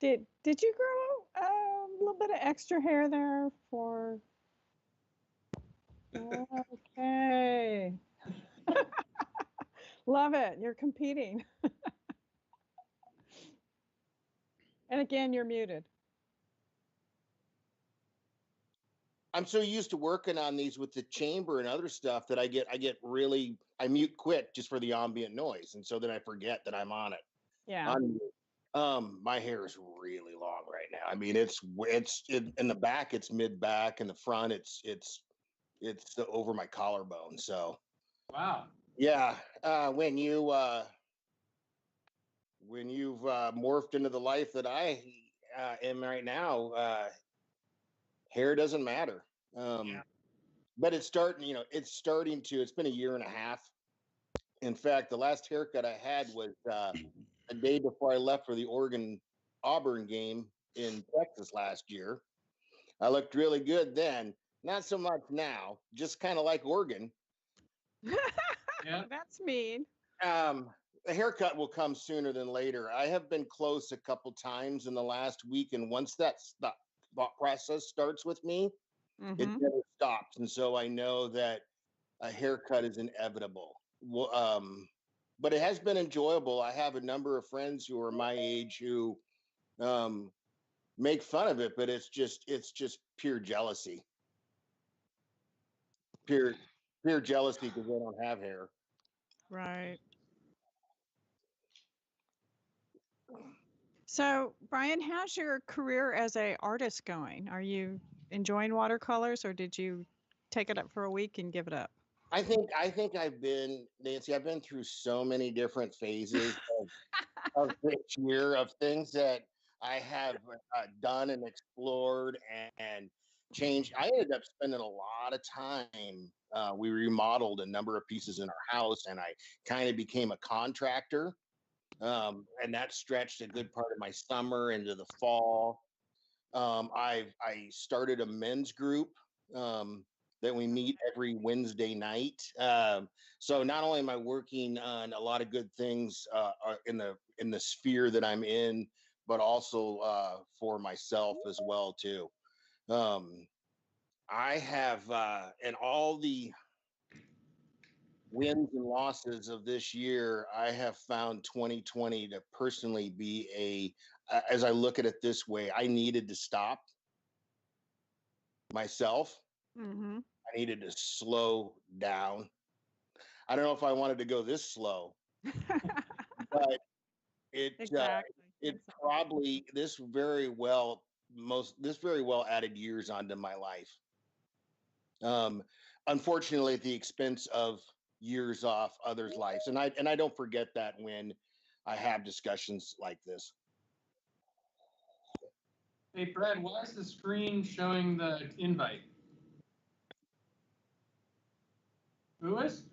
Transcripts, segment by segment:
Did you grow a little bit of extra hair there for? Okay. Love it. You're competing. And again, you're muted. I'm so used to working on these with the chamber and other stuff that I mute quick just for the ambient noise, and so then I forget that I'm on it. Yeah. My hair is really long right now. I mean, it's in the back, it's mid back, and the front, it's over my collarbone. So, wow. Yeah, when you've morphed into the life that I am right now, hair doesn't matter. But it's starting to, it's been a year and a half. In fact, the last haircut I had was a day before I left for the Oregon-Auburn game in Texas last year. I looked really good then. Not so much now, just kind of like Oregon. Yeah. That's mean. The haircut will come sooner than later. I have been close a couple times in the last week, and once that thought process starts with me, it never stops. And so I know that a haircut is inevitable. But it has been enjoyable. I have a number of friends who are my age who make fun of it, but it's just pure jealousy. Pure jealousy because they don't have hair. Right. So, Brian, how's your career as an artist going? Are you enjoying watercolors, or did you take it up for a week and give it up? I think I've been, Nancy, I've been through so many different phases of this year of things that I have done and explored and changed. I ended up spending a lot of time. We remodeled a number of pieces in our house, and I kind of became a contractor. And that stretched a good part of my summer into the fall. I started a men's group that we meet every Wednesday night. So not only am I working on a lot of good things in the sphere that I'm in, but also for myself as well too. I have and all the wins and losses of this year, I have found 2020 to personally be as I look at it this way, I needed to stop myself. I needed to slow down. I don't know if I wanted to go this slow, but probably this very well added years onto my life. Unfortunately, at the expense of years off others' lives, and I don't forget that when I have discussions like this. Hey, Brad, why is the screen showing the invite? Who is?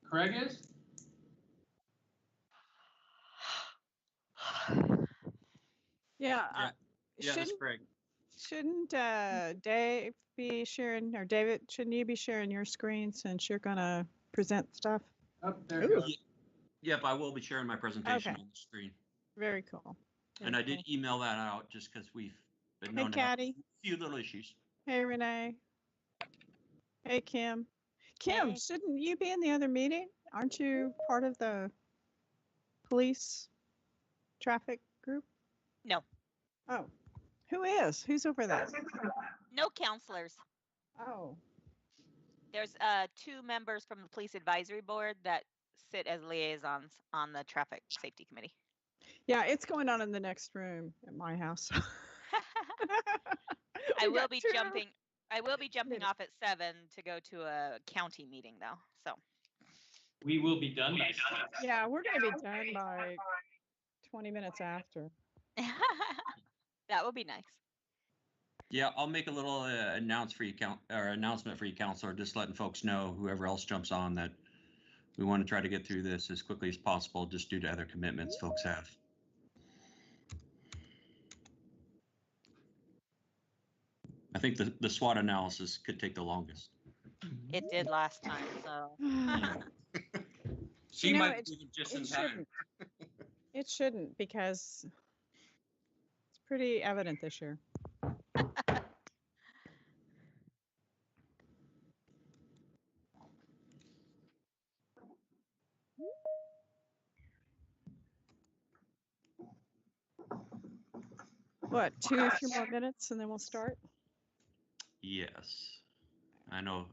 Craig is? Yeah. That's Craig. Shouldn't Dave be sharing, or David, shouldn't you be sharing your screen since you're going to present stuff? Oh, there it goes. Yep, I will be sharing my presentation on the screen. Very cool. And I did email that out just because we've been known to have a few little issues. Hey, Renee. Hey, Kim. Kim, shouldn't you be in the other meeting? Aren't you part of the police traffic group? No. Oh, who is? Who's over there? No counselors. Oh. There's 2 members from the police advisory board that sit as liaisons on the traffic safety committee. Yeah, it's going on in the next room at my house. I will be jumping off at 7 to go to a county meeting though. So we will be done by 7. Yeah, we're going to be done by 20 minutes after. That would be nice. Yeah, I'll make a little announcement for you, counselor, just letting folks know, whoever else jumps on, that we want to try to get through this as quickly as possible, just due to other commitments folks have. I think the SWOT analysis could take the longest. It did last time, so. She You know, might be just in it time. shouldn't. It shouldn't, because it's pretty evident this year. What, 2 or 3 more minutes and then we'll start? Yes. I know.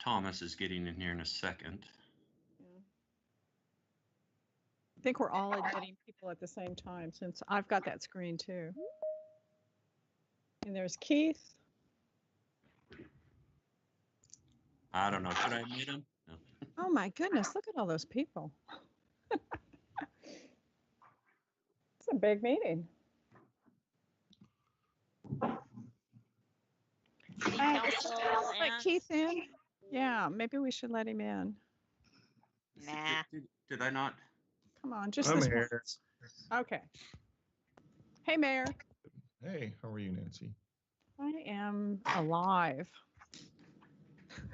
Thomas is getting in here in a second. Yeah. I think we're all admitting people at the same time, since I've got that screen too. And there's Keith. I don't know. Should I admit him? No. Oh my goodness, look at all those people. It's a big meeting. City Let's council let and Keith in. Yeah, maybe we should let him in. nah. Did I not? Come on, just I'm this here. once. Okay. Hey, Mayor. Hey, how are you, Nancy? I am alive,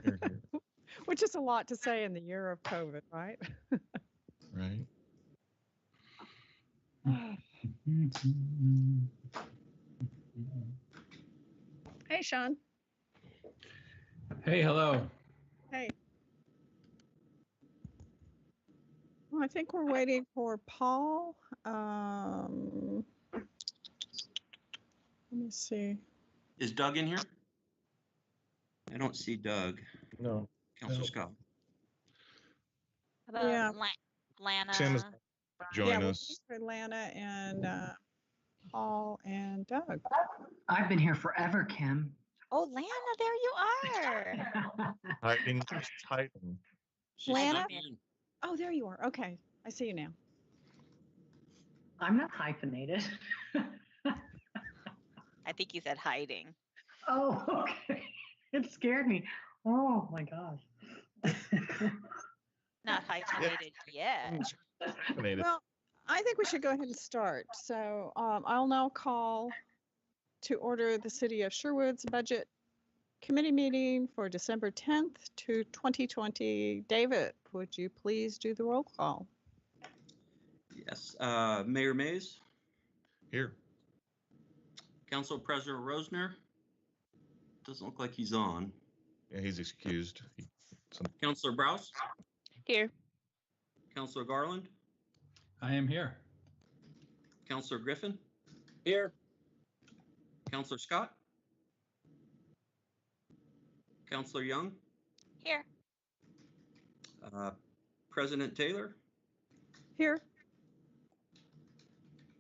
Here, here, which is a lot to say in the year of COVID, right? right? Hey, Sean. Hey, hello. Hey. Well, I think we're waiting for Paul. Let me see. Is Doug in here? I don't see Doug. No. Counselor No. Scott. How about Yeah. Lana? Tim is join Yeah, we're us. waiting for Lana and Paul and Doug. I've been here forever, Kim. Oh, Lana, there you are. Hiding, just hiding. She's Lana? snuck in. Oh, there you are. Okay, I see you now. I'm not hyphenated. I think you said hiding. Oh, okay. It scared me. Oh my gosh. Not hyphenated yet. Hyphenated. Well, I think we should go ahead and start. So I'll now call to order the City of Sherwood's budget committee meeting for December 10th to 2020. David, would you please do the roll call? Yes. Mayor Mays, Here. Council President Rosner. Doesn't look like he's on. Yeah, he's excused. Councilor Browse, Here. Councilor Garland, I am here. Councilor Griffin, Here. Councilor Scott, Councilor Young, Here. President Taylor, Here.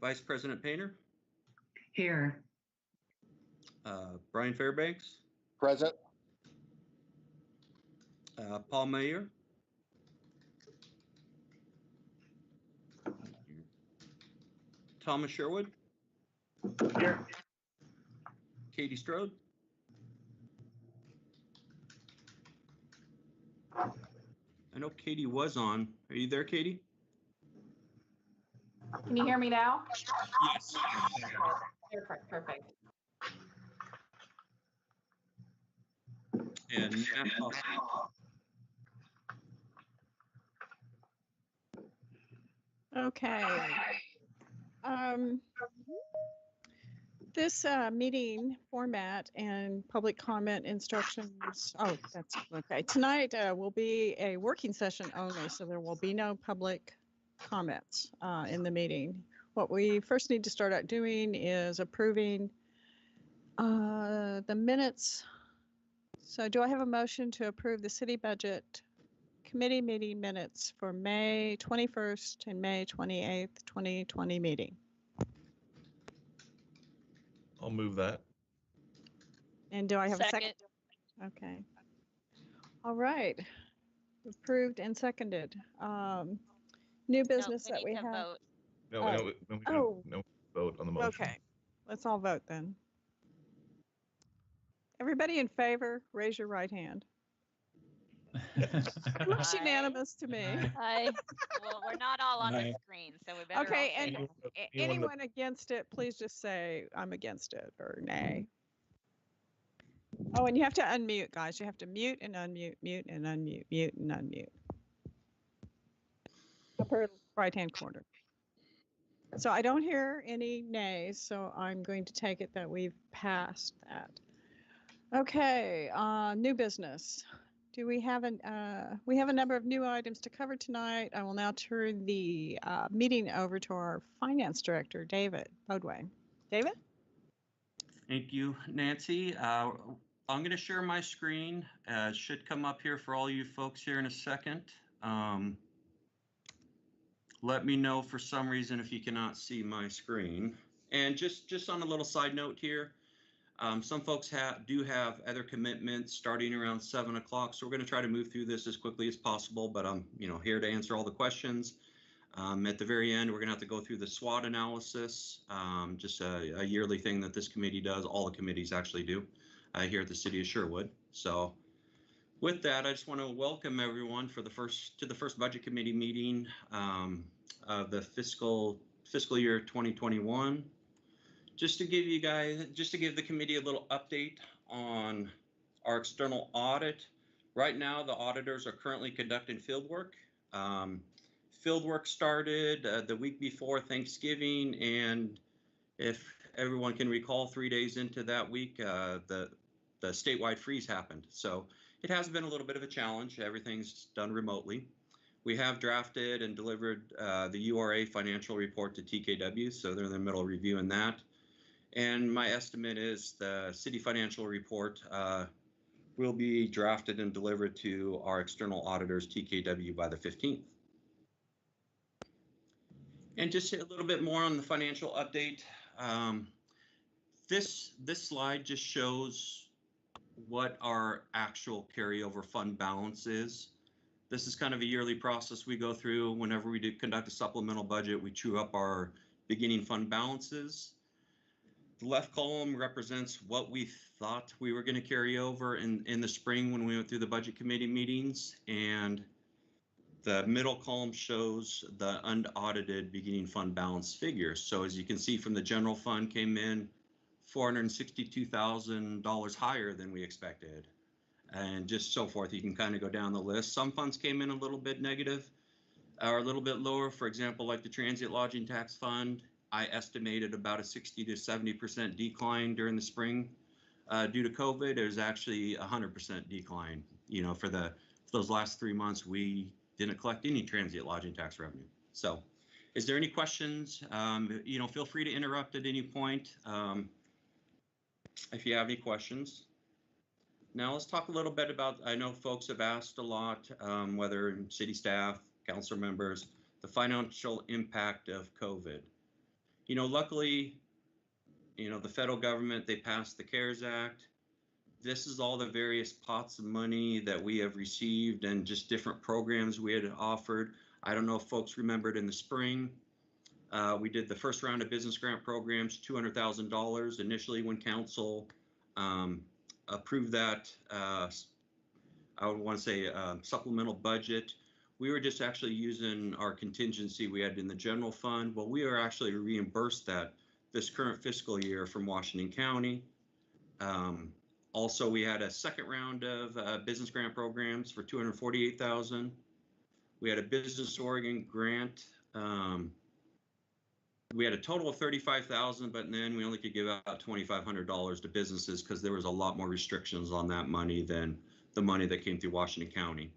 Vice President Painter, Here. Brian Fairbanks, Present. Paul Mayer, Thomas Sherwood, Here. Katie Strode, I know Katie was on. Are you there, Katie? Can you hear me now? Yes. Perfect, perfect. And Matt Foster. Okay. This meeting format and public comment instructions. Oh, that's okay. Tonight will be a working session only, so there will be no public comments in the meeting. What we first need to start out doing is approving the minutes. So do I have a motion to approve the city budget committee meeting minutes for May 21st and May 28th, 2020 meeting? I'll move that. And do I have a second? Second. Okay. All right. Approved and seconded. New business No, that we need to have. vote. No, Oh. no, we don't. Oh. No vote on the motion. Okay. Let's all vote then. Everybody in favor, raise your right hand. Looks Aye. unanimous to me. Aye. Well, we're not all on the Aye. screen, so we better. Okay, all and say it. anyone against it, please just say I'm against it or nay. Oh, and you have to unmute, guys. You have to mute and unmute, mute and unmute, mute and unmute. Upper right-hand corner. So I don't hear any nays, so I'm going to take it that we've passed that. Okay, new business. Do we have we have a number of new items to cover tonight. I will now turn the meeting over to our finance director, David Bodway. David? Thank you, Nancy. I'm going to share my screen. It should come up here for all you folks here in a second. Let me know for some reason if you cannot see my screen. And just on a little side note here, some folks do have other commitments starting around 7 o'clock. So we're going to try to move through this as quickly as possible, but I'm here to answer all the questions. At the very end, we're going to have to go through the SWOT analysis, just a yearly thing that this committee does. All the committees actually do here at the city of Sherwood. So with that, I just want to welcome everyone for the first budget committee meeting of the fiscal year 2021. Just to give the committee a little update on our external audit. Right now, the auditors are currently conducting field work. Field work started the week before Thanksgiving, and if everyone can recall, 3 days into that week, the statewide freeze happened. So it has been a little bit of a challenge. Everything's done remotely. We have drafted and delivered the URA financial report to TKW, so they're in the middle of reviewing that. And my estimate is the city financial report will be drafted and delivered to our external auditors, TKW, by the 15th. And just a little bit more on the financial update. This slide just shows what our actual carryover fund balance is. This is kind of a yearly process we go through. Whenever we do conduct a supplemental budget, we chew up our beginning fund balances. The left column represents what we thought we were going to carry over in the spring when we went through the budget committee meetings, and the middle column shows the unaudited beginning fund balance figures. So as you can see from the general fund came in $462,000 higher than we expected, and just so forth. You can kind of go down the list. Some funds came in a little bit negative or a little bit lower. For example, like the transient lodging tax fund, I estimated about a 60 to 70% decline during the spring due to COVID. It was actually 100% decline. For those last 3 months, we didn't collect any transient lodging tax revenue. So, is there any questions? Feel free to interrupt at any point if you have any questions. Now let's talk a little bit about, I know folks have asked a lot, whether city staff, council members, the financial impact of COVID. Luckily, the federal government, they passed the CARES Act. This is all the various pots of money that we have received and just different programs we had offered. I don't know if folks remembered in the spring, we did the first round of business grant programs, $200,000 initially when council approved that, I would want to say supplemental budget. We were just actually using our contingency we had in the general fund. Well, we are actually reimbursed that this current fiscal year from Washington County. Also, we had a second round of business grant programs for $248,000. We had a Business Oregon grant. We had a total of $35,000, but then we only could give out $2,500 to businesses because there was a lot more restrictions on that money than the money that came through Washington County.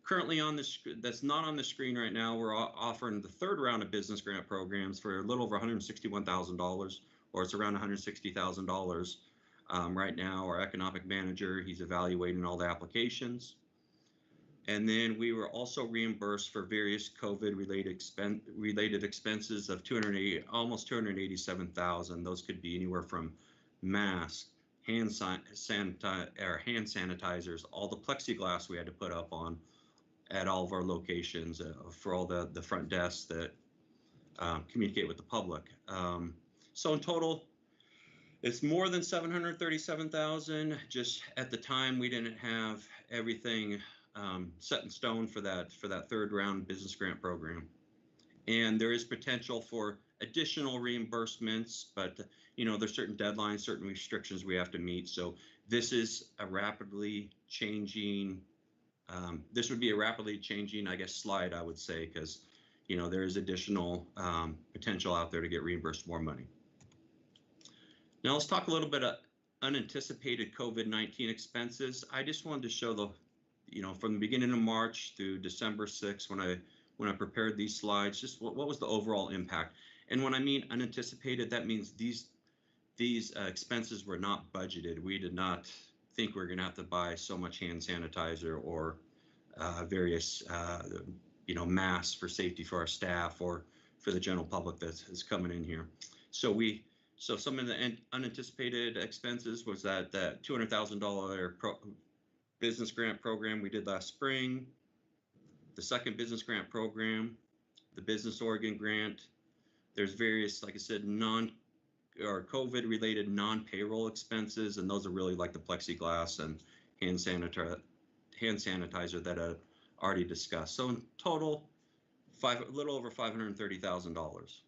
Currently on this, that's not on the screen right now, we're offering the third round of business grant programs for a little over $161,000, or it's around $160,000 right now. Our economic manager, he's evaluating all the applications. And then we were also reimbursed for various COVID-related expenses of almost $287,000. Those could be anywhere from masks, hand sanitizers, all the plexiglass we had to put up on at all of our locations for all the front desks that communicate with the public. So in total, it's more than $737,000. Just at the time, we didn't have everything set in stone for that third round business grant program. And there is potential for additional reimbursements, but there's certain deadlines, certain restrictions we have to meet. So this is a rapidly changing, this would be a rapidly changing, I guess, slide, I would say, because there is additional potential out there to get reimbursed more money. Now let's talk a little bit of unanticipated COVID-19 expenses. I just wanted to show the, from the beginning of March through December 6th, when I prepared these slides, just what was the overall impact. And when I mean unanticipated, that means these expenses were not budgeted. We did not think we were going to have to buy so much hand sanitizer or various masks for safety for our staff or for the general public that is coming in here. So some of the unanticipated expenses was that $200,000 business grant program we did last spring, the second business grant program, the Business Oregon grant. There's various, like I said, COVID related non-payroll expenses, and those are really like the plexiglass and hand sanitizer that I already discussed. So in total, a little over $530,000.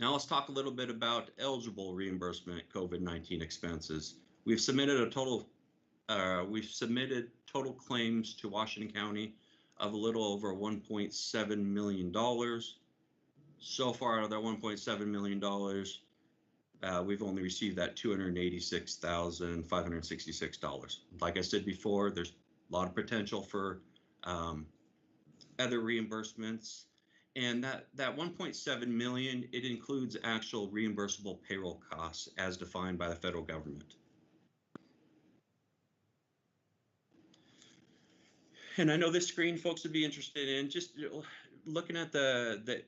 Now let's talk a little bit about eligible reimbursement COVID-19 expenses. We've submitted total claims to Washington County of a little over $1.7 million. So far, out of that $1.7 million, we've only received that $286,566. Like I said before, there's a lot of potential for other reimbursements. And that 1.7 million, it includes actual reimbursable payroll costs as defined by the federal government. And I know this screen folks would be interested in, just looking at the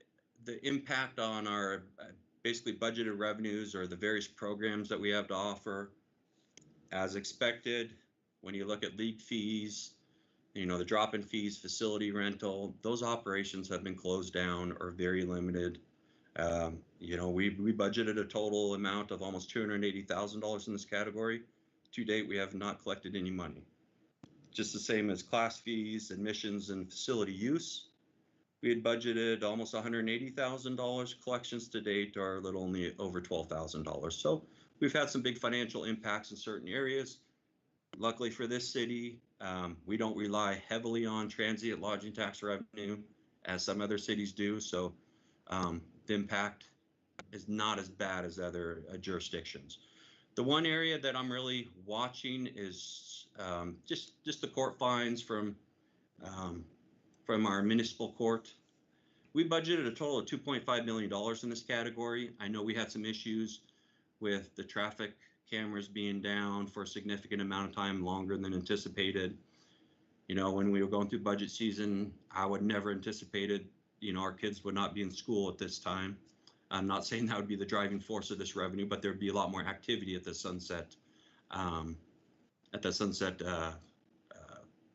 impact on our basically budgeted revenues or the various programs that we have to offer. As expected, when you look at league fees, the drop-in fees, facility rental, those operations have been closed down or very limited. We budgeted a total amount of almost $280,000 in this category. To date, we have not collected any money. Just the same as class fees, admissions, and facility use. We had budgeted almost $180,000. Collections to date are a little only over $12,000. So we've had some big financial impacts in certain areas. Luckily for this city, we don't rely heavily on transient lodging tax revenue as some other cities do. So the impact is not as bad as other jurisdictions. The one area that I'm really watching is just the court fines from our municipal court. We budgeted a total of $2.5 million in this category. I know we had some issues with the traffic cameras being down for a significant amount of time, longer than anticipated. When we were going through budget season, I would never anticipated, our kids would not be in school at this time. I'm not saying that would be the driving force of this revenue, but there'd be a lot more activity at the Sunset,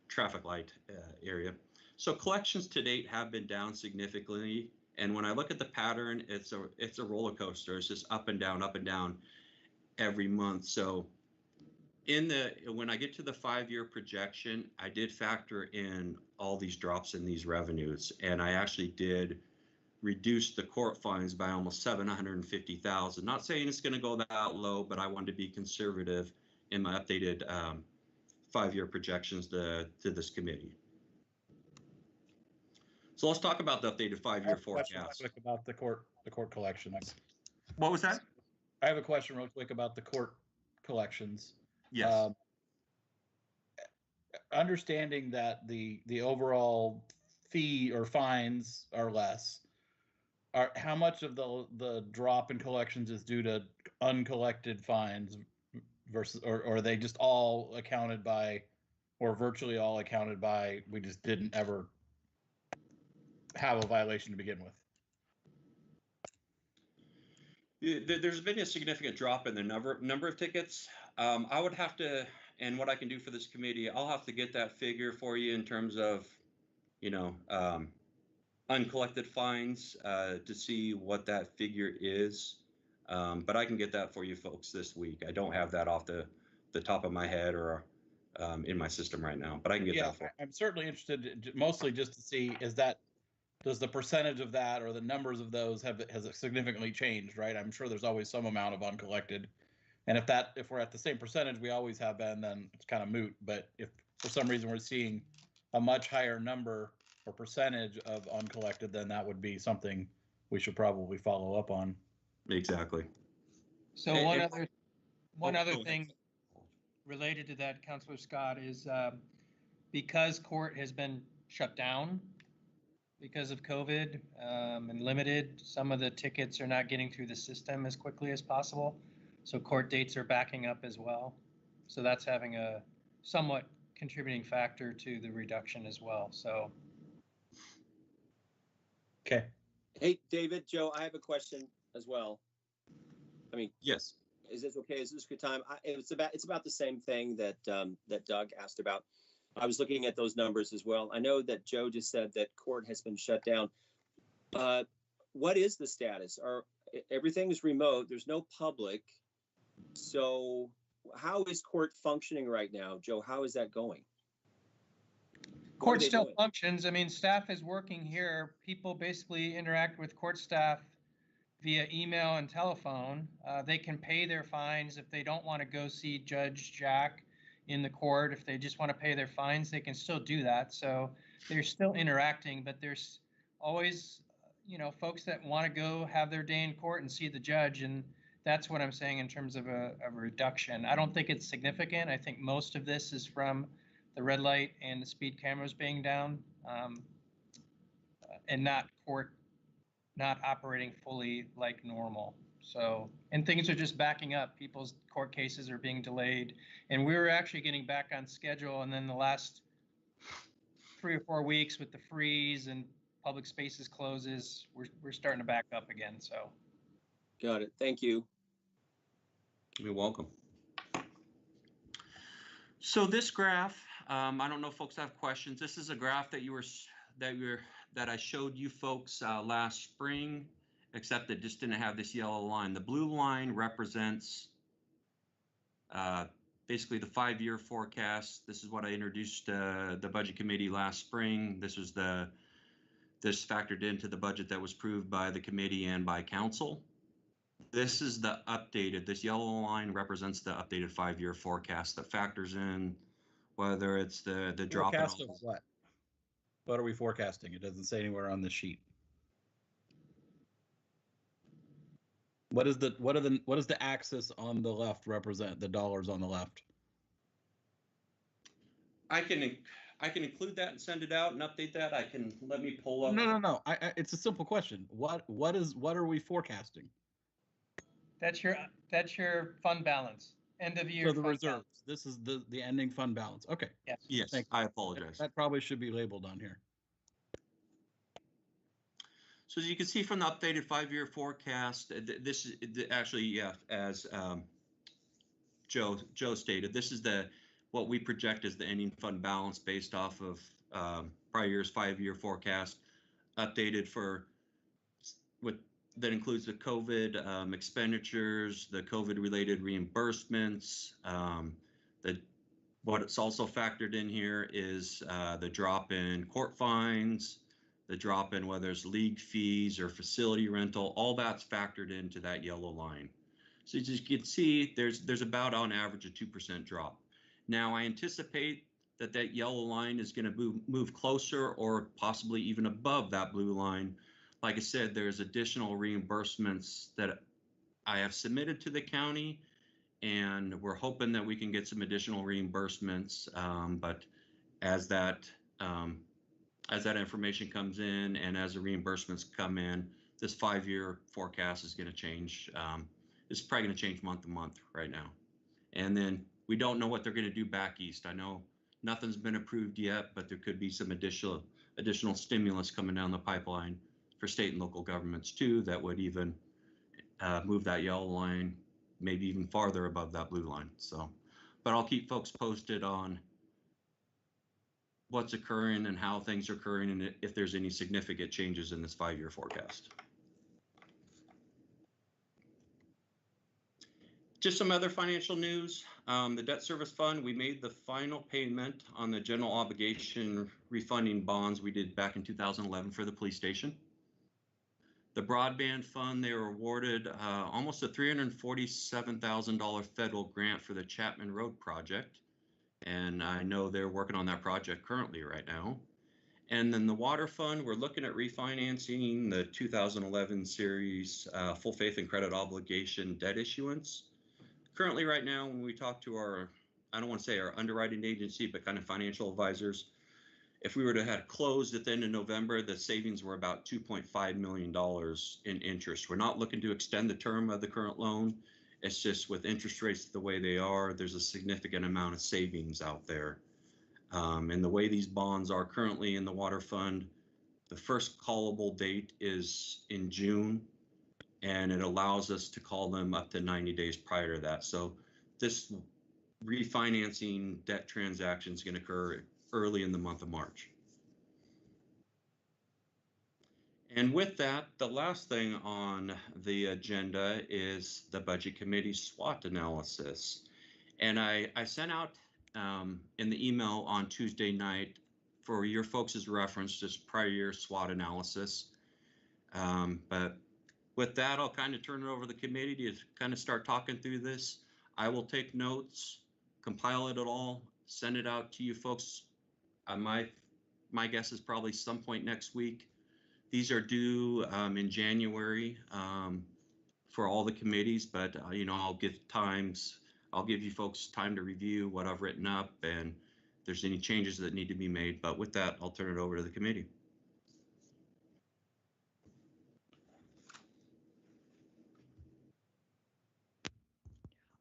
traffic light area. So collections to date have been down significantly. And when I look at the pattern, it's a roller coaster. It's just up and down every month. So when I get to the 5-year projection, I did factor in all these drops in these revenues, and I actually did reduce the court fines by almost $750,000. Not saying it's going to go that low, but I wanted to be conservative in my updated 5-year projections to this committee. So let's talk about the updated 5-year forecast. Quick about the court collections. What was that? I have a question real quick about the court collections. Yes. Understanding that the overall fee or fines are less, how much of the drop in collections is due to uncollected fines versus, or are they just all accounted by, or virtually all accounted by, we just didn't ever have a violation to begin with? There's been a significant drop in the number of tickets. I would have to, and what I can do for this committee, I'll have to get that figure for you in terms of, uncollected fines to see what that figure is. But I can get that for you folks this week. I don't have that off the top of my head or in my system right now, but I can get that for you. I'm certainly interested, mostly just to see, is that does the percentage of that or the numbers of those has it significantly changed, right? I'm sure there's always some amount of uncollected. And if we're at the same percentage we always have been, then it's kind of moot. But if for some reason we're seeing a much higher number or percentage of uncollected, then that would be something we should probably follow up on. Exactly. So And- one and- other one Oh, other go ahead. thing related to that, Councilor Scott, is because court has been shut down because of COVID and limited, some of the tickets are not getting through the system as quickly as possible. So court dates are backing up as well. So that's having a somewhat contributing factor to the reduction as well. So. Okay. Hey, David, Joe, I have a question as well. I mean, Yes. is this okay? Is this a good time? It's about the same thing that that Doug asked about. I was looking at those numbers as well. I know that Joe just said that court has been shut down. What is the status? Everything's remote? There's no public. So how is court functioning right now, Joe? How is that going? Court still functions. I mean, staff is working here. People basically interact with court staff via email and telephone. They can pay their fines if they don't want to go see Judge Jack in the court. If they just want to pay their fines, they can still do that. So they're still interacting, but there's always, folks that want to go have their day in court and see the judge. And that's what I'm saying in terms of a reduction. I don't think it's significant. I think most of this is from the red light and the speed cameras being down, and not court not operating fully like normal. So, and things are just backing up. People's court cases are being delayed, and we were actually getting back on schedule. And then the last 3 or 4 weeks with the freeze and public spaces closes, we're starting to back up again. So, got it. Thank you. You're welcome. So this graph, I don't know if folks have questions. This is a graph that I showed you folks last spring, except it just didn't have this yellow line. The blue line represents basically the 5-year forecast. This is what I introduced the budget committee last spring. This factored into the budget that was approved by the committee and by council. This is the updated, this yellow line represents the updated 5-year forecast that factors in whether it's the drop in Forecast of what? What are we forecasting? It doesn't say anywhere on the sheet. What is the axis on the left represent? The dollars on the left. I can include that and send it out and update that. Let me pull up. No. It's a simple question. What are we forecasting? that's your fund balance, end of year. So the fund reserves. balance. This is the ending fund balance. Okay. Yes. Yes, Thank you. I apologize. That probably should be labeled on here. So as you can see from the updated 5-year forecast, this is actually, yeah, as Joe stated, this is what we project as the ending fund balance based off of prior year's 5-year forecast, updated that includes the COVID expenditures, the COVID related reimbursements. What it's also factored in here is the drop in court fines, the drop in whether it's league fees or facility rental, all that's factored into that yellow line. So as you can see, there's about on average a 2% drop. Now I anticipate that yellow line is going to move closer or possibly even above that blue line. Like I said, there's additional reimbursements that I have submitted to the county, and we're hoping that we can get some additional reimbursements. But as that information comes in and as the reimbursements come in, this 5-year forecast is going to change. It's probably going to change month to month right now. And then we don't know what they're going to do back east. I know nothing's been approved yet, but there could be some additional stimulus coming down the pipeline for state and local governments too, that would even move that yellow line maybe even farther above that blue line. So, but I'll keep folks posted on what's occurring and how things are occurring and if there's any significant changes in this 5-year forecast. Just some other financial news. The debt service fund, we made the final payment on the general obligation refunding bonds we did back in 2011 for the police station. The broadband fund, they were awarded almost a $347,000 federal grant for the Chapman Road project. And I know they're working on that project currently right now. And then the water fund, we're looking at refinancing the 2011 series full faith and credit obligation debt issuance. Currently right now, when we talk to our, I don't want to say our underwriting agency, but kind of financial advisors, if we were to have closed at the end of November, the savings were about $2.5 million in interest. We're not looking to extend the term of the current loan. It's just with interest rates the way they are, there's a significant amount of savings out there. And the way these bonds are currently in the water fund, the first callable date is in June, and it allows us to call them up to 90 days prior to that. So this refinancing debt transaction is going to occur early in the month of March. And with that, the last thing on the agenda is the Budget Committee SWOT analysis. And I sent out in the email on Tuesday night for your folks' reference, just prior year SWOT analysis. But with that, I'll kind of turn it over to the committee to kind of start talking through this. I will take notes, compile it all, send it out to you folks. My guess is probably some point next week. These are due in January for all the committees, but you know, I'll give you folks time to review what I've written up and if there's any changes that need to be made. But with that, I'll turn it over to the committee.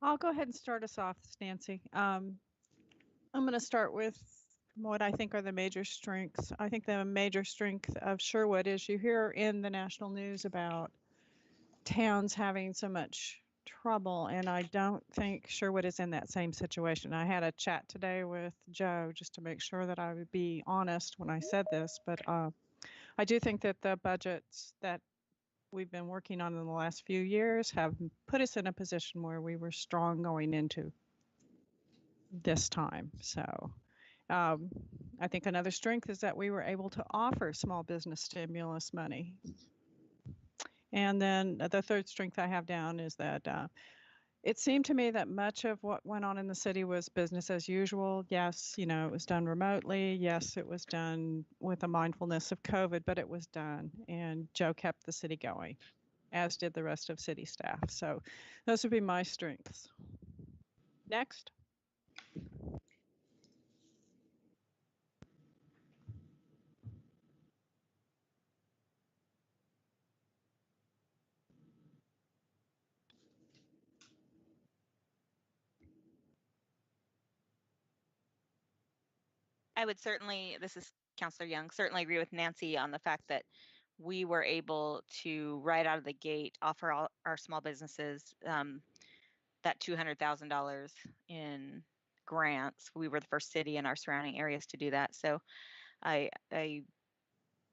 I'll go ahead and start us off, Nancy. I'm going to start with what I think are the major strengths. I think the major strength of Sherwood is you hear in the national news about towns having so much trouble, and I don't think Sherwood is in that same situation. I had a chat today with Joe just to make sure that I would be honest when I said this, but I do think that the budgets that we've been working on in the last few years have put us in a position where we were strong going into this time. So I think another strength is that we were able to offer small business stimulus money. And then the third strength I have down is that it seemed to me that much of what went on in the city was business as usual. Yes, you know, it was done remotely. Yes, it was done with a mindfulness of COVID, but it was done. And Joe kept the city going, as did the rest of city staff. So those would be my strengths. Next. I would certainly, this is Counselor Young, certainly agree with Nancy on the fact that we were able to, right out of the gate, offer all our small businesses that $200,000 in grants. We were the first city in our surrounding areas to do that. So I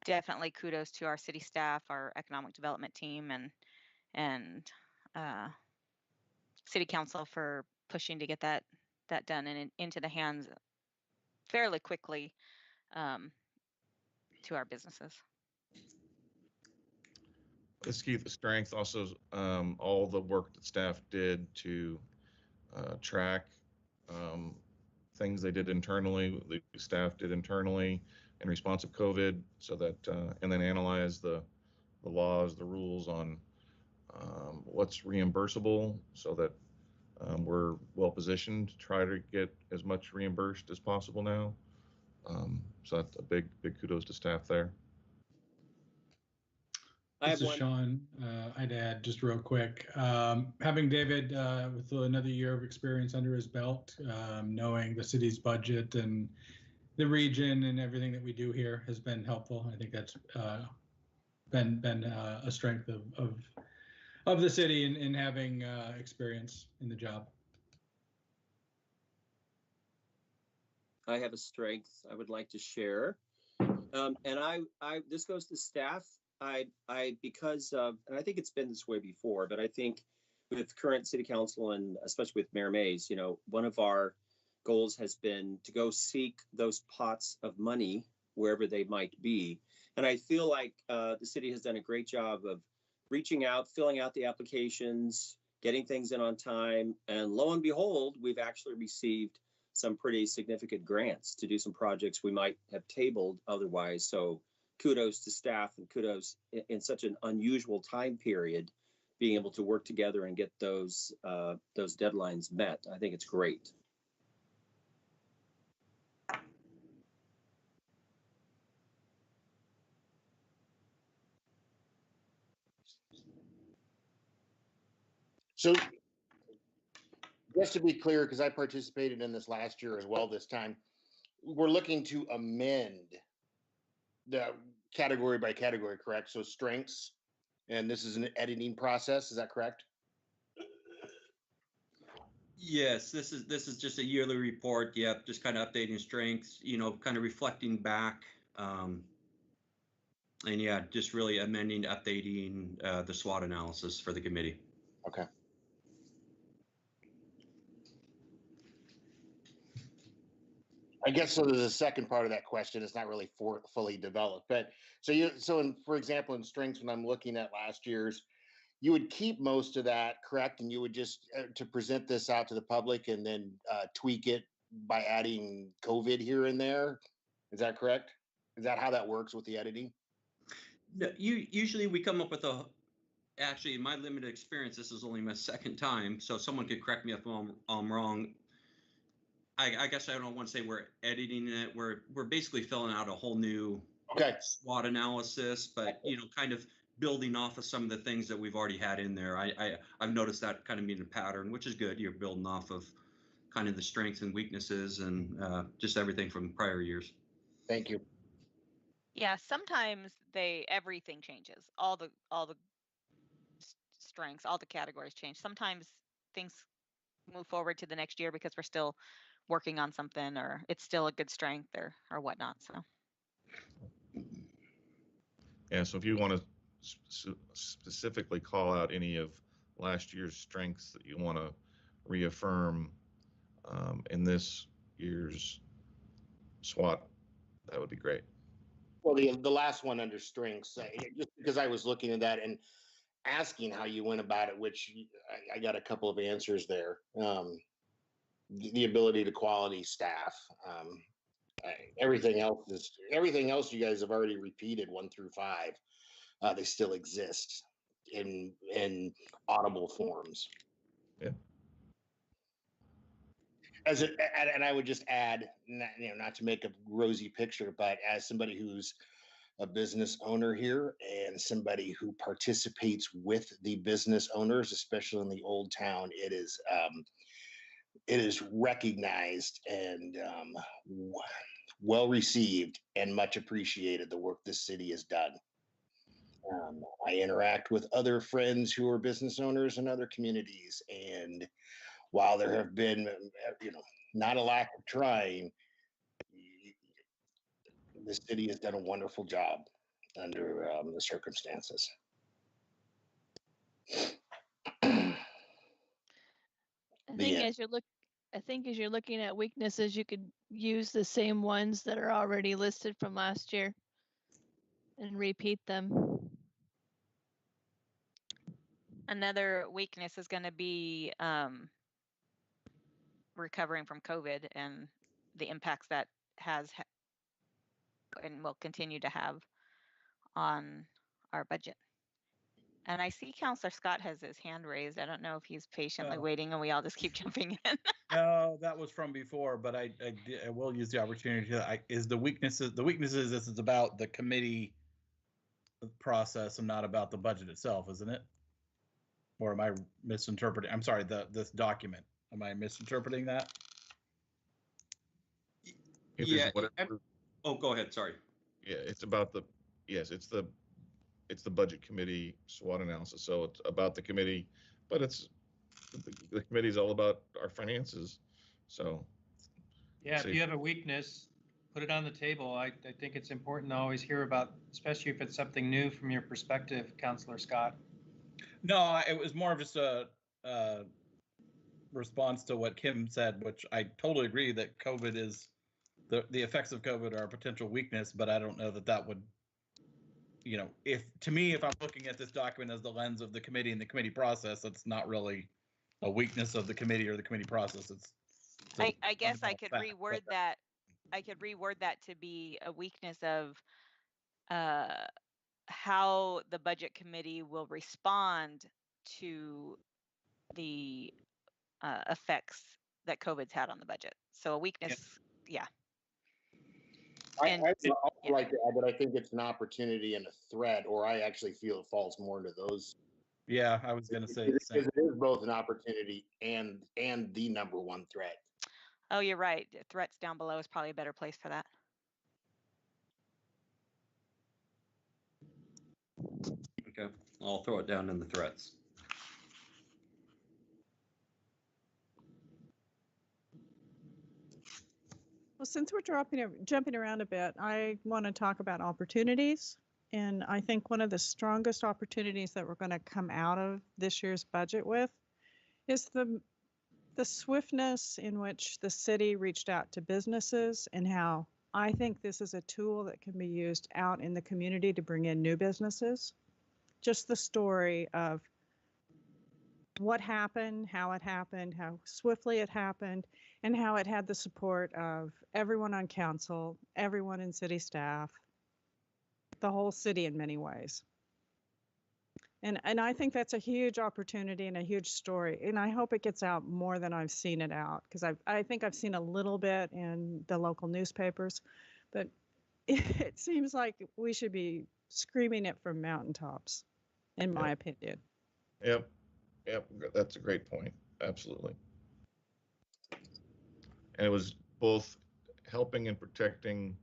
definitely kudos to our city staff, our economic development team, and city council for pushing to get that done and into the hands fairly quickly to our businesses. This key the strength also all the work that staff did to track things they did internally, the staff did internally in response to COVID, so that and then analyze the laws, the rules on what's reimbursable, so that we're well positioned to try to get as much reimbursed as possible now. So that's a big kudos to staff there. This is Sean. I'd add just real quick, having David with another year of experience under his belt, knowing the city's budget and the region and everything that we do here has been helpful. I think that's been a strength of the city in having experience in the job. I have a strength I would like to share, and I this goes to staff. Because of, and I think it's been this way before, but I think with current city council and especially with Mayor Mays, you know, one of our goals has been to go seek those pots of money wherever they might be. And I feel like the city has done a great job of reaching out, filling out the applications, getting things in on time. And lo and behold, we've actually received some pretty significant grants to do some projects we might have tabled otherwise. So kudos to staff and kudos in such an unusual time period, being able to work together and get those deadlines met. I think it's great. So just to be clear, because I participated in this last year as well this time, we're looking to amend the category by category, correct? So strengths, and this is an editing process, is that correct? Yes, this is just a yearly report. Yep, just kind of updating strengths, you know, kind of reflecting back. And yeah, just really amending, updating the SWOT analysis for the committee. Okay. I guess so. There's a second part of that question. It's not really fully developed, but for example, in strengths, when I'm looking at last year's, you would keep most of that, correct? And you would just to present this out to the public and then tweak it by adding COVID here and there. Is that correct? Is that how that works with the editing? No, usually we come up with actually in my limited experience, this is only my second time, so someone could correct me if I'm wrong. I guess I don't want to say we're editing it. We're basically filling out a whole new SWOT analysis, but you know, kind of building off of some of the things that we've already had in there. I've noticed that kind of being a pattern, which is good. You're building off of kind of the strengths and weaknesses and just everything from prior years. Thank you. Yeah, sometimes everything changes. All the strengths, all the categories change. Sometimes things move forward to the next year because we're still working on something, or it's still a good strength or whatnot. So yeah, so if you want to specifically call out any of last year's strengths that you want to reaffirm in this year's SWOT, that would be great. Well, the last one under strengths, just because I was looking at that and asking how you went about it, which I got a couple of answers there. The ability to quality staff. Everything else you guys have already repeated 1 through 5. They still exist in audible forms. Yeah. And I would just add, not to make a rosy picture, but as somebody who's a business owner here and somebody who participates with the business owners, especially in the old town, it is recognized and well received and much appreciated, the work this city has done. I interact with other friends who are business owners in other communities, and while there have been, not a lack of trying, the city has done a wonderful job under the circumstances. I think as you're looking at weaknesses, you could use the same ones that are already listed from last year and repeat them. another weakness is going to be recovering from COVID and the impacts that has and will continue to have on our budget. And I see Councillor Scott has his hand raised. I don't know if he's patiently waiting and we all just keep jumping in. No, that was from before, but I will use the opportunity to. The weaknesses. This is about the committee process and not about the budget itself, isn't it? Or am I misinterpreting? I'm sorry. This document. Am I misinterpreting that? Yeah. Oh, go ahead. Sorry. Yeah, it's about the. Yes, it's the budget committee SWOT analysis. So it's about the committee, but the committee is all about our finances. So yeah, if you have a weakness, put it on the table. I think it's important to always hear about, especially if it's something new from your perspective, Councillor Scott. No, it was more of just response to what Kim said, which I totally agree that COVID is the effects of COVID are a potential weakness, but I don't know that that would, you know, if I'm looking at this document as the lens of the committee and the committee process, that's not really a weakness of the committee or the committee process. I guess I could reword that. I could reword that to be a weakness of how the budget committee will respond to the effects that COVID's had on the budget. So a weakness, yeah. I like to add that I think it's an opportunity and a threat, or I actually feel it falls more into those. Yeah, I was going to say it is both an opportunity and the number one threat. Oh, you're right. Threats down below is probably a better place for that. Okay, I'll throw it down in the threats. Well, since we're jumping around a bit, I want to talk about opportunities. And I think one of the strongest opportunities that we're going to come out of this year's budget with is the swiftness in which the city reached out to businesses, and how I think this is a tool that can be used out in the community to bring in new businesses. Just the story of what happened, how swiftly it happened, and how it had the support of everyone on council, everyone in city staff, the whole city in many ways. And I think that's a huge opportunity and a huge story. And I hope it gets out more than I've seen it out, because I think I've seen a little bit in the local newspapers, but it seems like we should be screaming it from mountaintops, in my opinion. Yep. That's a great point. Absolutely. And it was both helping and protecting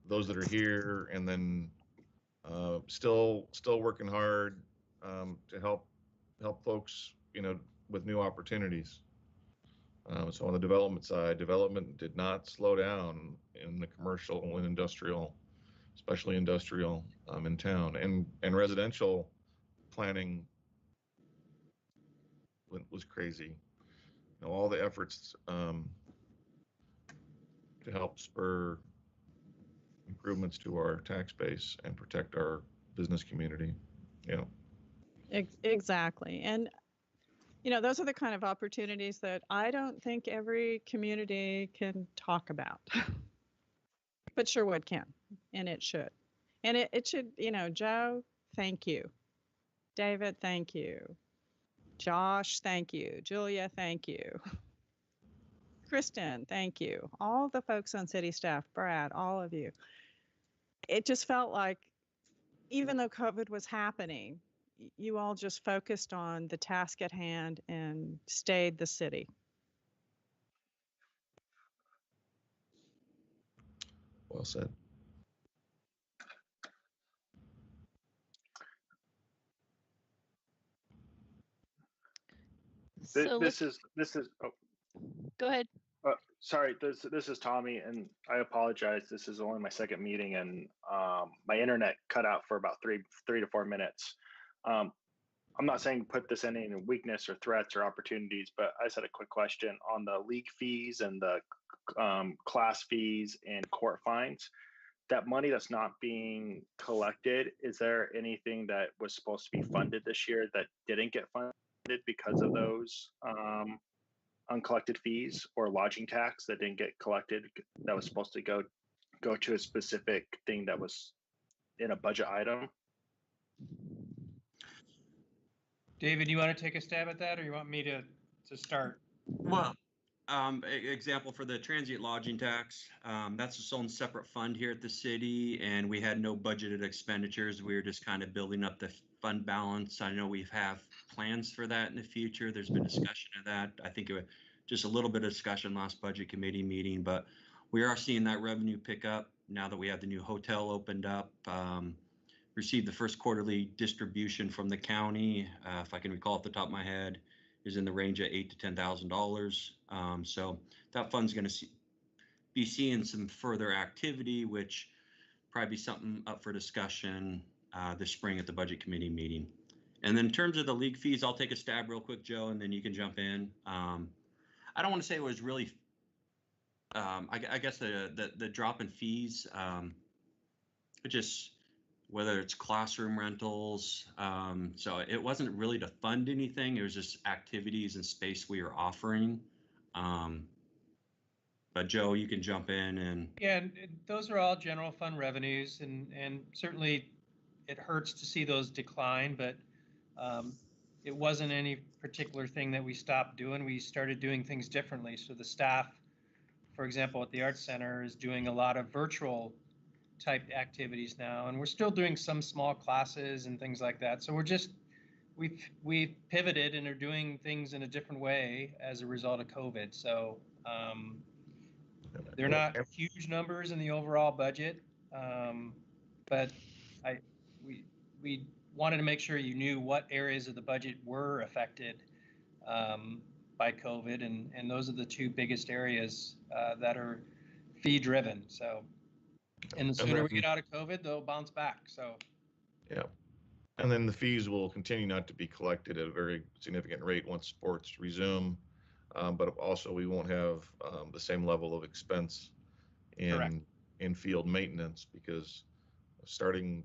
those that are here, and then still working hard to help folks, you know, with new opportunities. So on the development side, development did not slow down in the commercial and industrial, especially industrial in town, and residential planning was crazy. You know, all the efforts to help spur improvements to our tax base and protect our business community. Yeah. Exactly. And, you know, those are the kind of opportunities that I don't think every community can talk about. But Sherwood can, and it should. And it should, you know, Joe, thank you. David, thank you. Josh, thank you. Julia, thank you. Kristen, thank you. All the folks on city staff, Brad, all of you. It just felt like, even though COVID was happening, you all just focused on the task at hand and stayed the city. Well said. So This is oh, go ahead. sorry, this is Tommy, and I apologize. This is only my second meeting, and my internet cut out for about three to 4 minutes. I'm not saying put this in any weakness or threats or opportunities, but I just had a quick question on the league fees and the class fees and court fines. That money that's not being collected, is there anything that was supposed to be funded this year that didn't get funded because of those uncollected fees, or lodging tax that didn't get collected that was supposed to go to a specific thing that was in a budget item? David, you want to take a stab at that, or you want me to start? Well, example for the transient lodging tax, that's its own separate fund here at the city, and we had no budgeted expenditures. We were just kind of building up the fund balance. I know we have plans for that in the future. There's been discussion of that. I think it was just a little bit of discussion last budget committee meeting, but we are seeing that revenue pick up now that we have the new hotel opened up. Received the first quarterly distribution from the county, if I can recall off the top of my head, is in the range of $8,000 to $10,000. So that fund's going to be seeing some further activity, which probably be something up for discussion this spring at the budget committee meeting. And then in terms of the league fees, I'll take a stab real quick, Joe, and then you can jump in. I don't want to say it was really, I guess the drop in fees, it just, whether it's classroom rentals, so it wasn't really to fund anything. It was just activities and space we were offering. But Joe, you can jump in and. Yeah, and those are all general fund revenues, and certainly it hurts to see those decline, but it wasn't any particular thing that we stopped doing. We started doing things differently. So the staff, for example, at the Arts Center is doing a lot of virtual type activities now, and we're still doing some small classes and things like that. So we've pivoted and are doing things in a different way as a result of COVID. So they're not huge numbers in the overall budget, but we wanted to make sure you knew what areas of the budget were affected by COVID, and those are the two biggest areas that are fee driven. So, and the sooner we get out of COVID, they'll bounce back. So, yeah. And then the fees will continue not to be collected at a very significant rate once sports resume. But also we won't have the same level of expense in field maintenance, because starting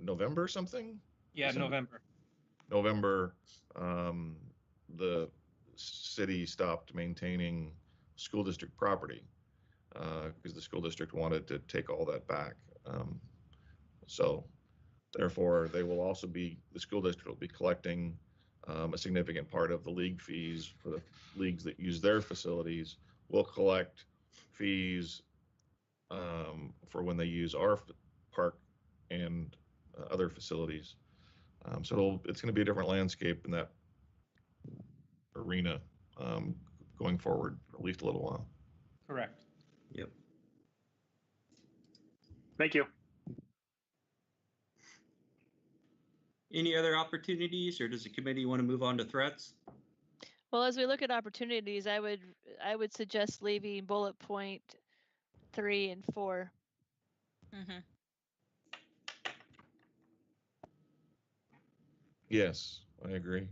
November or something? Yeah, November. November, the city stopped maintaining school district property because the school district wanted to take all that back. So therefore, the school district will be collecting a significant part of the league fees for the leagues that use their facilities. We'll collect fees for when they use our park and other facilities. So it's going to be a different landscape in that arena going forward for at least a little while. Correct. Yep. Thank you. Any other opportunities, or does the committee want to move on to threats? Well, as we look at opportunities, I would suggest leaving bullet point 3 and 4. Mm-hmm. Yes, I agree.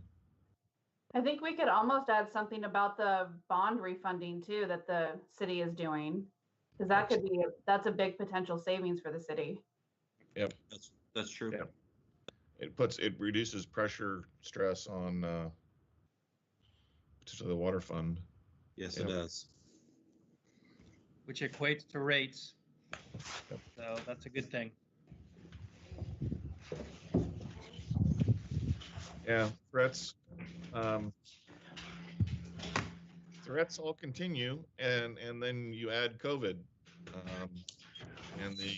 I think we could almost add something about the bond refunding too that the city is doing, because that's a big potential savings for the city. Yep, that's true. Yep. It reduces pressure, stress on particularly the water fund. Yes, it does. Which equates to rates. Yep. So that's a good thing. Yeah, threats. Threats all continue, and then you add COVID, and the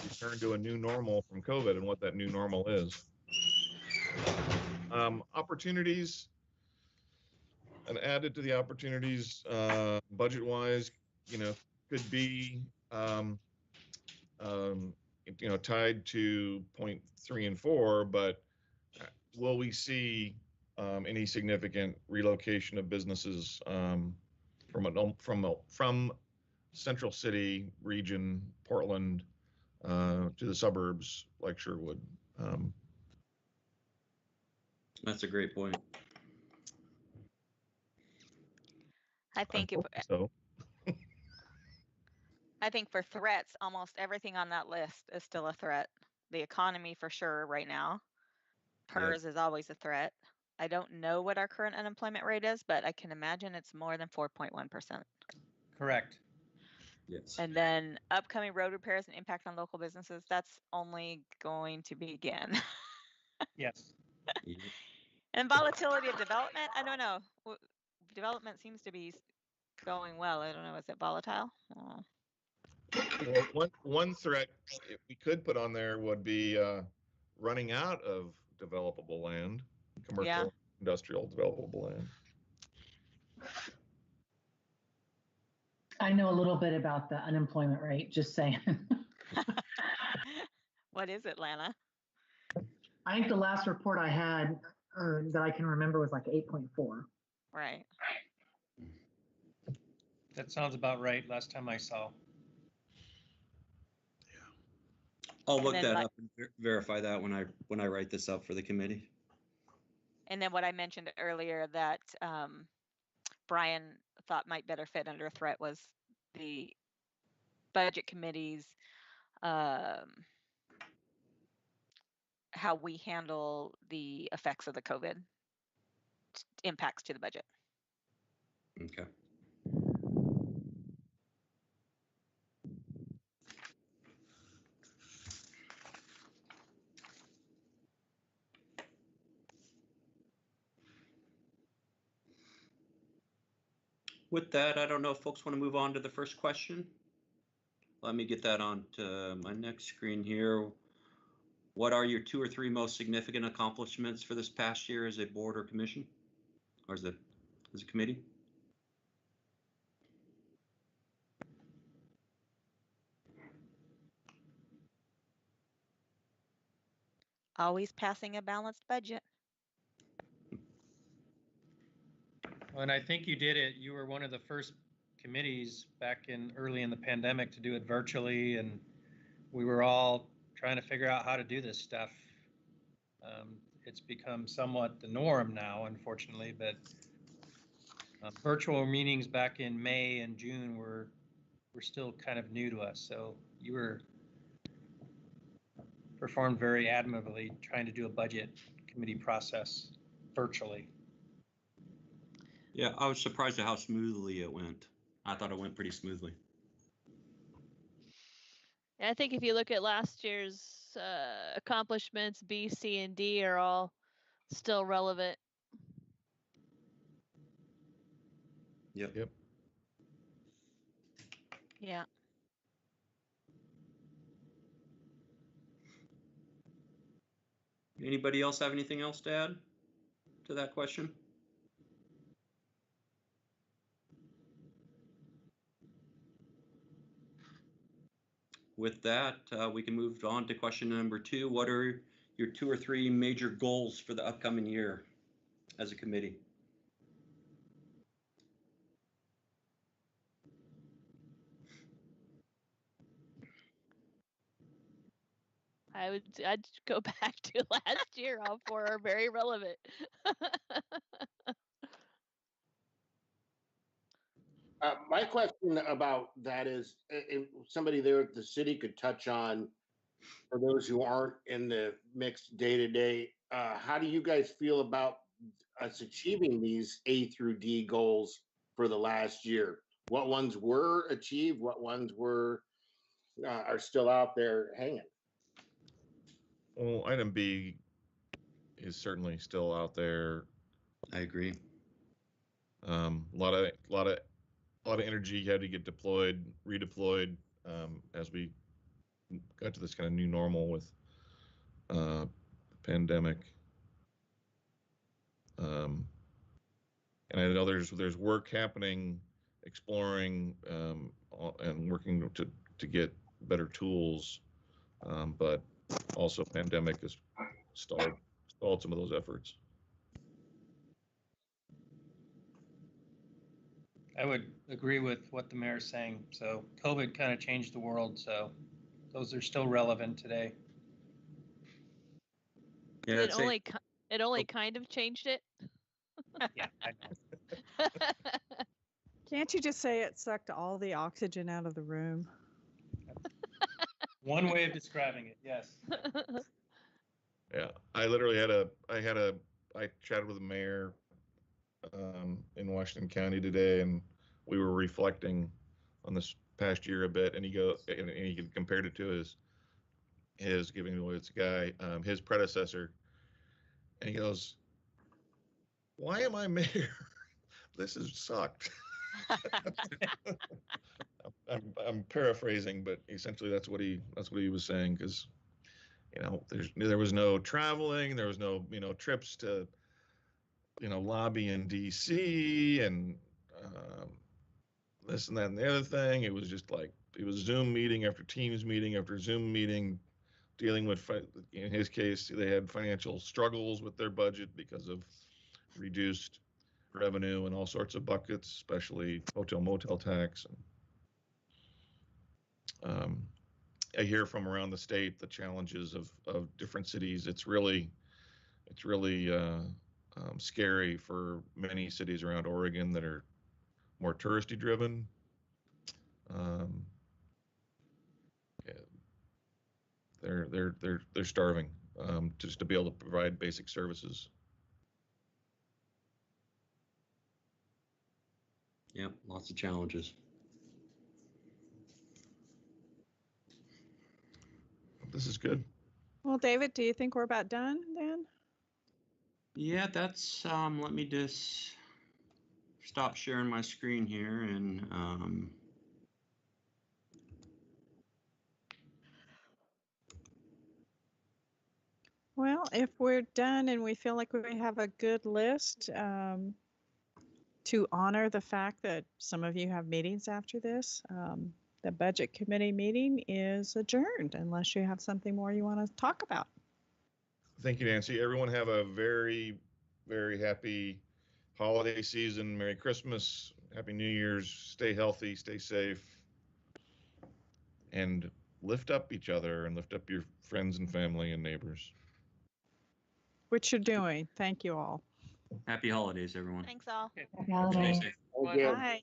return to a new normal from COVID, and what that new normal is. Opportunities, and added to the opportunities, budget-wise, could be tied to point 3 and 4, but will we see any significant relocation of businesses from Central City region, Portland, to the suburbs like Sherwood? That's a great point. I think I think for threats, almost everything on that list is still a threat. The economy for sure right now. PERS is always a threat. I don't know what our current unemployment rate is, but I can imagine it's more than 4.1%. Correct. Yes. And then upcoming road repairs and impact on local businesses, that's only going to begin. Yes. And volatility of development, I don't know. Development seems to be going well. I don't know. Is it volatile? Well, one threat we could put on there would be running out of developable land, commercial, industrial developable land. I know a little bit about the unemployment rate, just saying. What is it, Lana? I think the last report I had that I can remember was like 8.4. Right. That sounds about right. Last time I saw. I'll And look then that my- up and verify that when I write this up for the committee. And then what I mentioned earlier that Brian thought might better fit under threat was the budget committee's how we handle the effects of the COVID impacts to the budget. Okay. With that, I don't know if folks want to move on to the first question. Let me get that on to my next screen here. What are your 2 or 3 most significant accomplishments for this past year as a board or commission, or as a committee? Always passing a balanced budget. Well, and I think you did it. You were one of the first committees back in early in the pandemic to do it virtually, and we were all trying to figure out how to do this stuff. It's become somewhat the norm now, unfortunately, but virtual meetings back in May and June were still kind of new to us. So you were performed very admirably trying to do a budget committee process virtually. Yeah, I was surprised at how smoothly it went. I thought it went pretty smoothly. I think if you look at last year's accomplishments, B, C, and D are all still relevant. Yep. Yeah. Anybody else have anything else to add to that question? With that, we can move on to question number 2. What are your 2 or 3 major goals for the upcoming year as a committee? I'd go back to last year. All 4 are very relevant. My question about that is, if somebody there at the city could touch on, for those who aren't in the mix day to day, how do you guys feel about us achieving these A through D goals for the last year? What ones were achieved? What ones are still out there hanging? Well, item B is certainly still out there. I agree. A lot of energy had to get redeployed as we got to this kind of new normal with pandemic. And I know there's work happening, exploring and working to get better tools, but also pandemic has stalled some of those efforts. I would agree with what the mayor's saying. So COVID kind of changed the world. So those are still relevant today. Yeah, it only kind of changed it. Yeah, I know. Can't you just say it sucked all the oxygen out of the room? One way of describing it, yes. Yeah, I literally I chatted with the mayor in Washington County today, and we were reflecting on this past year a bit, and he compared it to his giving away this guy, his predecessor, and he goes, "Why am I mayor? This has sucked." I'm paraphrasing, but essentially that's what he was saying, because there was no traveling, there was no trips to lobby in DC and this and that and the other thing. It was just like it was Zoom meeting after Teams meeting after Zoom meeting, dealing with, in his case, they had financial struggles with their budget because of reduced revenue and all sorts of buckets, especially hotel motel tax. I hear from around the state the challenges of different cities. It's really scary for many cities around Oregon that are more touristy driven. Yeah, they're starving just to be able to provide basic services. Yep, lots of challenges. This is good. Well, David, do you think we're about done then? Yeah, that's, let me just stop sharing my screen here and, Well, if we're done and we feel like we have a good list, to honor the fact that some of you have meetings after this, the budget committee meeting is adjourned unless you have something more you want to talk about. Thank you, Nancy. Everyone have a very, very happy holiday season. Merry Christmas. Happy New Year's. Stay healthy, stay safe, and lift up each other and lift up your friends and family and neighbors. Which you're doing. Thank you all. happy holidays, everyone. Thanks all. Happy holidays. Stay safe. Thank you. Bye.